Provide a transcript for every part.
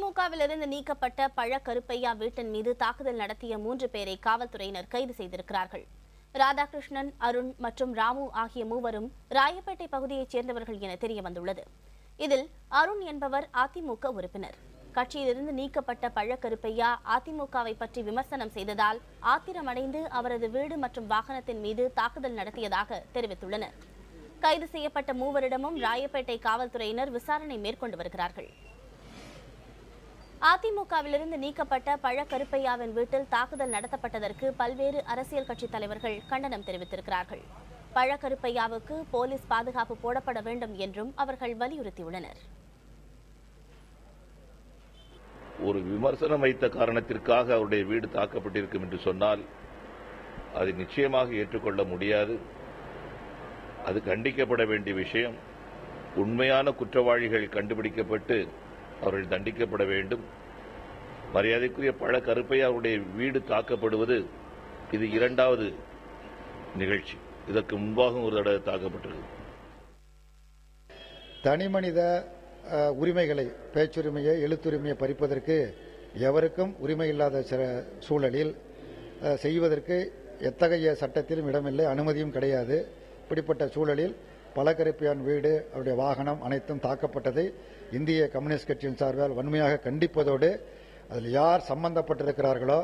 அதிமுகவிலிருந்து நீக்கப்பட்ட பழ கருப்பையா வீட்டின் மீது தாக்குதல் நடத்திய 3 பேரை காவல்துறையினர் கைது செய்திருக்கிறார்கள். ராதாகிருஷ்ணன், அருண் மற்றும் ராமு ஆகிய மூவரும் ராயப்பேட்டை பகுதியைச் சேர்ந்தவர்கள் என தெரியவந்துள்ளது. இதில் அருண் என்பவர் அதிமுக உறுப்பினர். கட்சியிலிருந்து நீக்கப்பட்ட பழ கருப்பையா அதிமுகவை பற்றி விமர்சனம் செய்ததால் ஆத்திரமடைந்து அவரது வீடு மற்றும் வாகனத்தின் மீது தாக்குதல் நடத்தியதாக தெரிவித்துள்ளனர். கைது செய்யப்பட்ட மூவரிடமும் ராயப்பேட்டை காவல்துறையினர் விசாரணை மேற்கொண்டு வருகிறார்கள். அதிமுகவிலிருந்து நீக்கப்பட்ட பழ கருப்பையாவின் வீட்டில் தாக்குதல் நடத்தப்பட்டதற்கு பல்வேறு அரசியல் கட்சித் தலைவர்கள் கண்டனம் தெரிவித்திருக்கிறார்கள். பழ கருப்பையாவுக்கு போலீஸ் பாதுகாப்பு போடப்பட வேண்டும் என்றும் அவர்கள் வலியுறுத்தியுள்ளனர். ஒரு விமர்சனம் வைத்த காரணத்திற்காக அவருடைய வீடு தாக்கப்பட்டிருக்கும் என்று சொன்னால் அது நிச்சயமாக ஏற்றுக்கொள்ள முடியாது. அது கண்டிக்கப்பட வேண்டிய விஷயம். உண்மையான குற்றவாளிகள் கண்டுபிடிக்கப்பட்டு அவர்கள் தண்டிக்கப்பட வேண்டும். மரியாதைக்குரிய பழ கருப்பையா அவருடைய வீடு தாக்கப்படுவது இது 2வது நிகழ்ச்சி. இதற்கு முன்பாகவும் ஒரு தடவை தாக்கப்பட்டது. தனிமனித உரிமைகளை, பேச்சுரிமையை, எழுத்துரிமையை பறிப்பதற்கு எவருக்கும் உரிமை இல்லாத சூழலில் செய்வதற்கு எத்தகைய சட்டத்திலும் இடமில்லை, அனுமதியும் கிடையாது. இப்படிப்பட்ட சூழலில் பழ கருப்பையான் வீடு, அவருடைய வாகனம் அனைத்தும் தாக்கப்பட்டதை இந்திய கம்யூனிஸ்ட் கட்சியின் சார்பால் வன்மையாக கண்டிப்பதோடு அதில் யார் சம்பந்தப்பட்டிருக்கிறார்களோ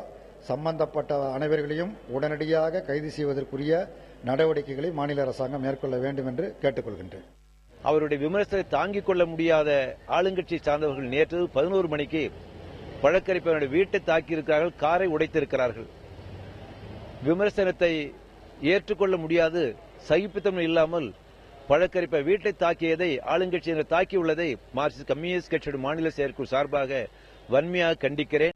சம்பந்தப்பட்ட அனைவர்களையும் உடனடியாக கைது செய்வதற்குரிய நடவடிக்கைகளை மாநில அரசாங்கம் மேற்கொள்ள வேண்டும் என்று கேட்டுக்கொள்கின்றேன். அவருடைய விமர்சனத்தை தாங்கிக் கொள்ள முடியாத ஆளுங்கட்சி சார்ந்தவர்கள் நேற்று 11 மணிக்கு பழக்கருப்பையானுடைய வீட்டை தாக்கியிருக்கிறார்கள், காரை உடைத்திருக்கிறார்கள். விமர்சனத்தை ஏற்றுக்கொள்ள முடியாது, சகிப்புத்தன்மை இல்லாமல் பழக்கருப்பையா வீட்டை தாக்கியதை, ஆளுங்கட்சியினர் தாக்கியுள்ளதை மார்க்சிஸ்ட் கம்யூனிஸ்ட் கட்சியுடைய மாநில செயற்குழு சார்பாக வன்மையாக கண்டிக்கிறேன்.